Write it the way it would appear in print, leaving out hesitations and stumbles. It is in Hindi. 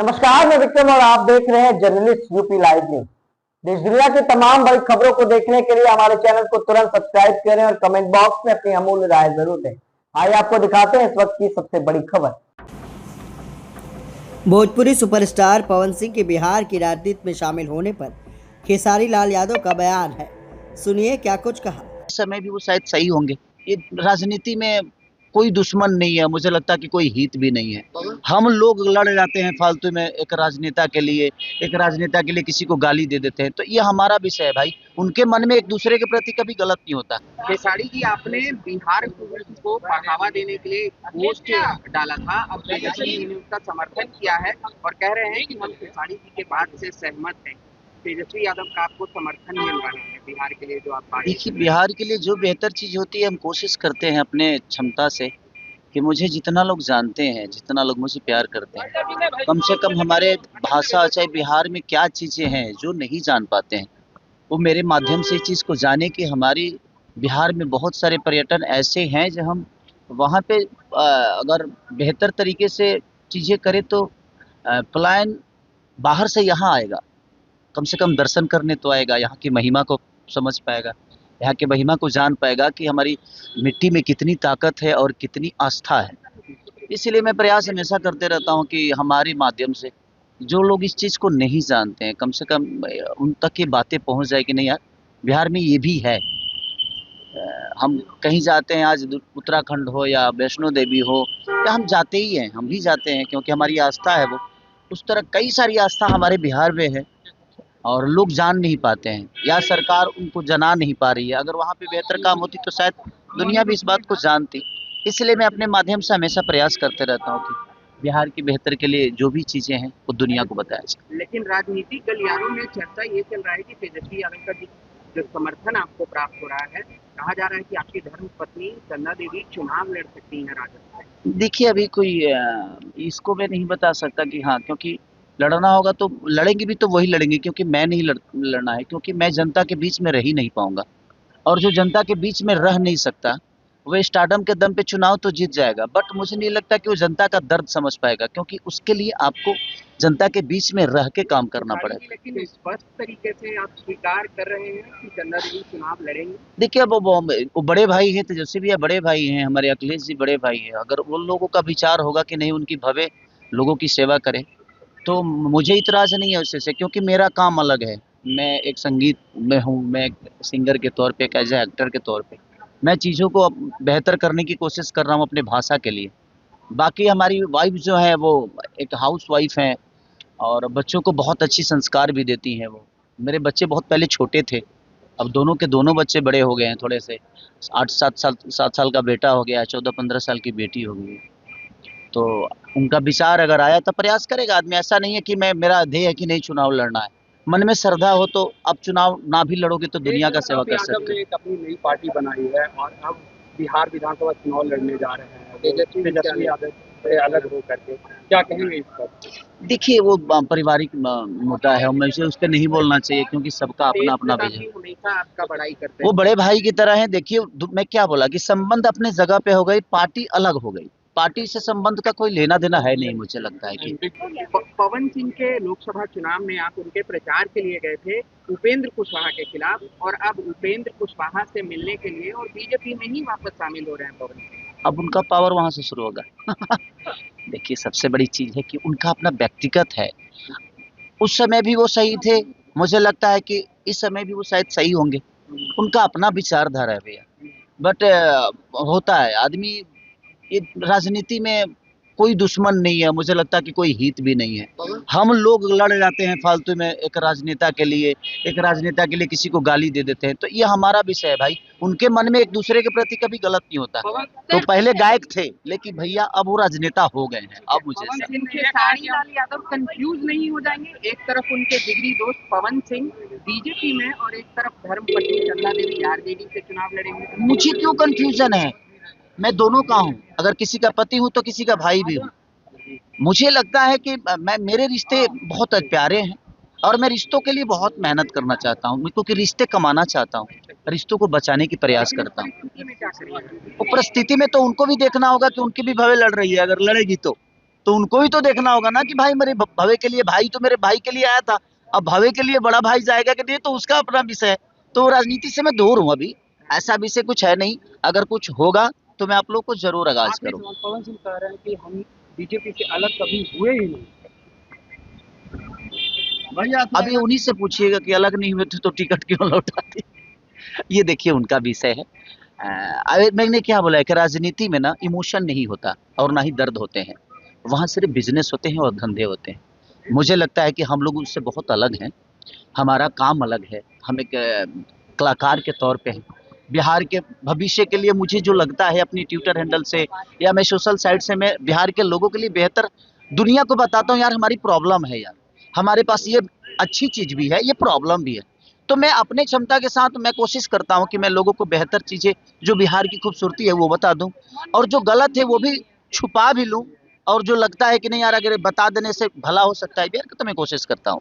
नमस्कार, मैं विक्रम और आप देख रहे हैं जर्नलिस्ट यूपी लाइव न्यूज। देश दुनिया की तमाम बड़ी खबरों को देखने के लिए हमारे चैनल को तुरंत सब्सक्राइब करें और कमेंट बॉक्स में अपनी अमूल्य राय जरूर दें। आइए आपको दिखाते हैं इस वक्त की सबसे बड़ी खबर। भोजपुरी सुपरस्टार पवन सिंह के बिहार की राजनीति में शामिल होने पर खेसारी लाल यादव का बयान है। सुनिए क्या कुछ कहा। इस समय भी वो शायद सही होंगे। ये राजनीति में कोई दुश्मन नहीं है, मुझे लगता है कि कोई हित भी नहीं है। हम लोग लड़ जाते हैं फालतू में एक राजनेता के लिए किसी को गाली दे देते हैं, तो ये हमारा विषय है भाई। उनके मन में एक दूसरे के प्रति कभी गलत नहीं होता। खेसारी जी, आपने बिहार को बढ़ावा देने के लिए पोस्ट डाला था, अब तेजस्वी जी ने उसका समर्थन किया है और कह रहे हैं कि हम खेसारी जी के बात से सहमत हैं। तेजस्वी यादव का आपको समर्थन मिल रहा है बिहार के लिए जो आप बात। देखिए, बिहार के लिए जो बेहतर चीज होती है हम कोशिश करते हैं अपने क्षमता से कि मुझे जितना लोग जानते हैं, जितना लोग मुझे प्यार करते हैं, कम से कम हमारे भाषा चाहे बिहार में क्या चीजें हैं जो नहीं जान पाते हैं, वो मेरे माध्यम से इस चीज को जाने कि हमारी बिहार में बहुत सारे पर्यटन ऐसे हैं जो हम वहाँ पे अगर बेहतर तरीके से चीजें करें तो पलायन बाहर से यहाँ आएगा, कम से कम दर्शन करने तो आएगा, यहाँ की महिमा को समझ पाएगा, यहाँ की महिमा को जान पाएगा कि हमारी मिट्टी में कितनी ताकत है और कितनी आस्था है। इसलिए मैं प्रयास हमेशा करते रहता हूँ कि हमारे माध्यम से जो लोग इस चीज़ को नहीं जानते हैं, कम से कम उन तक ये बातें पहुँच जाए कि नहीं यार, बिहार में ये भी है। हम कहीं जाते हैं, आज उत्तराखंड हो या वैष्णो देवी हो, या हम जाते ही हैं, हम भी जाते हैं क्योंकि हमारी आस्था है वो। उस तरह कई सारी आस्था हमारे बिहार में है और लोग जान नहीं पाते हैं या सरकार उनको जना नहीं पा रही है। अगर वहाँ पे बेहतर काम होती तो शायद दुनिया भी इस बात को जानती। इसलिए मैं अपने माध्यम से हमेशा प्रयास करते रहता हूँ कि बिहार की बेहतर के लिए जो भी चीज़ें हैं वो दुनिया को बताया जाए। लेकिन राजनीतिक गलियारों में चर्चा ये चल रहा है कि तेजस्वी यादव का जो समर्थन आपको प्राप्त हो रहा है, कहा जा रहा है कि आपकी धर्मपत्नी चंदा देवी चुनाव लड़ सकती हैं राजद से। देखिए, अभी कोई इसको मैं नहीं बता सकता कि हाँ, क्योंकि लड़ना होगा तो लड़ेंगे भी तो वही लड़ेंगे, क्योंकि मैं नहीं लड़ना है, क्योंकि मैं जनता के बीच में रह ही नहीं पाऊंगा। और जो जनता के बीच में रह नहीं सकता वो स्टारडम के दम पे चुनाव तो जीत जाएगा, बट मुझे नहीं लगता कि वो जनता का दर्द समझ पाएगा, क्योंकि उसके लिए आपको जनता के बीच में रह के काम करना पड़ेगा। लेकिन स्पष्ट तरीके से आप स्वीकार कर रहे हैं कि चंदा देवी चुनाव लड़ेंगे। देखिए, अब वो बड़े भाई हैं, तेजस्वी भैया बड़े भाई हैं, हमारे अखिलेश जी बड़े भाई हैं। अगर उन लोगों का विचार होगा कि नहीं उनकी भव्य लोगों की सेवा करें, तो मुझे इतराज नहीं है उससे, क्योंकि मेरा काम अलग है। मैं एक संगीत में हूँ, मैं एक सिंगर के तौर पे, एक एज ए एक्टर के तौर पे मैं चीज़ों को बेहतर करने की कोशिश कर रहा हूँ अपने भाषा के लिए। बाकी हमारी वाइफ जो है वो एक हाउस वाइफ हैं और बच्चों को बहुत अच्छी संस्कार भी देती हैं वो। मेरे बच्चे बहुत पहले छोटे थे, अब दोनों के दोनों बच्चे बड़े हो गए हैं, थोड़े से 7 साल का बेटा हो गया है, 14-15 साल की बेटी हो गई है। तो उनका विचार अगर आया तो प्रयास करेगा आदमी। ऐसा नहीं है कि मेरा ध्येय है कि नहीं चुनाव लड़ना है। मन में श्रद्धा हो तो अब चुनाव ना भी लड़ोगे तो दुनिया का सेवा कर सकते हो। एक अपनी नई पार्टी बनाई है और अब बिहार विधानसभा चुनाव लड़ने जा रहे हैं तेजस्वी यादव से अलग हो करके, क्या कहेंगे इस पर? देखिए, वो पारिवारिक मुद्दा है, मुझे उस पर नहीं बोलना चाहिए क्योंकि सबका अपना अपना विजन। हमेशा आपका बड़ाई करते वो बड़े भाई की तरह है। देखिए, मैं क्या बोला कि संबंध अपने जगह पे हो गई, पार्टी अलग हो गई। पार्टी से संबंध का कोई लेना देना है नहीं, मुझे लगता है कि पवन सिंह के लोकसभा चुनाव में आप उनके प्रचार के लिए गए थे उपेंद्र कुशवाहा के खिलाफ, और अब उपेंद्र कुशवाहा से मिलने के लिए और बीजेपी में ही वापस शामिल हो रहे हैं पवन सिंह। अब उनका पावर वहां से शुरू होगा। देखिए, सबसे बड़ी चीज है कि उनका अपना व्यक्तिगत है। उस समय भी वो सही थे, मुझे लगता है कि इस समय भी वो शायद सही होंगे। उनका अपना विचारधारा है भैया। बट होता है आदमी, ये राजनीति में कोई दुश्मन नहीं है, मुझे लगता है कि कोई हित भी नहीं है। हम लोग लड़ जाते हैं फालतू में एक राजनेता के लिए किसी को गाली दे देते हैं, तो ये हमारा विषय है भाई। उनके मन में एक दूसरे के प्रति कभी गलत नहीं होता। तो पहले गायक थे, लेकिन भैया अब वो राजनेता हो गए हैं। अब मुझे खेसारी लाल यादव कंफ्यूज नहीं हो जाएंगे? एक तरफ उनके जिगरी दोस्त पवन सिंह बीजेपी में और एक तरफ धर्मपत्नी चंदा देवी आरजेडी से चुनाव लड़ेंगे। मुझे क्यों कंफ्यूजन है? मैं दोनों का हूँ, अगर किसी का पति हूँ तो किसी का भाई भी हूँ। मुझे लगता है कि मेरे रिश्ते बहुत प्यारे हैं और मैं रिश्तों के लिए बहुत मेहनत करना चाहता हूँ, क्योंकि रिश्ते कमाना चाहता हूँ, रिश्तों को बचाने की प्रयास करता हूँ। तो परिस्थिति में तो उनको भी देखना होगा कि उनकी भी भवे लड़ रही है, अगर लड़ेगी तो तो उनको भी तो देखना होगा ना कि भाई मेरे भवे के लिए, भाई तो मेरे भाई के लिए आया था, अब भवे के लिए बड़ा भाई जाएगा कि नहीं तो उसका अपना विषय है। तो राजनीति से मैं दूर हूँ अभी, ऐसा विषय कुछ है नहीं। अगर कुछ होगा तो मैं आप लोग को जरूर आगाज आखिरी करूँ। सवाल, पवन सिंह कह रहे हैं कि हम बीजेपी से अलग कभी हुए ही नहीं। अभी उन्हीं से पूछिएगा कि अलग नहीं हुए थे तो टिकट क्यों लौटा दी। ये देखिए उनका विषय है। मैंने क्या बोला है कि राजनीति में ना इमोशन नहीं होता और ना ही दर्द होते हैं, वहाँ सिर्फ बिजनेस होते हैं और धंधे होते हैं। मुझे लगता है कि हम लोग उससे बहुत अलग हैं, हमारा काम अलग है, हम एक कलाकार के तौर पे हैं। बिहार के भविष्य के लिए मुझे जो लगता है अपनी ट्विटर हैंडल से या मैं सोशल साइट से मैं बिहार के लोगों के लिए बेहतर दुनिया को बताता हूँ, यार हमारी प्रॉब्लम है, यार हमारे पास ये अच्छी चीज भी है, ये प्रॉब्लम भी है। तो मैं अपने क्षमता के साथ मैं कोशिश करता हूँ कि मैं लोगों को बेहतर चीजें जो बिहार की खूबसूरती है वो बता दूं, और जो गलत है वो भी छुपा भी लूं, और जो लगता है कि नहीं यार अगर बता देने से भला हो सकता है बिहार का, तो मैं कोशिश करता हूँ।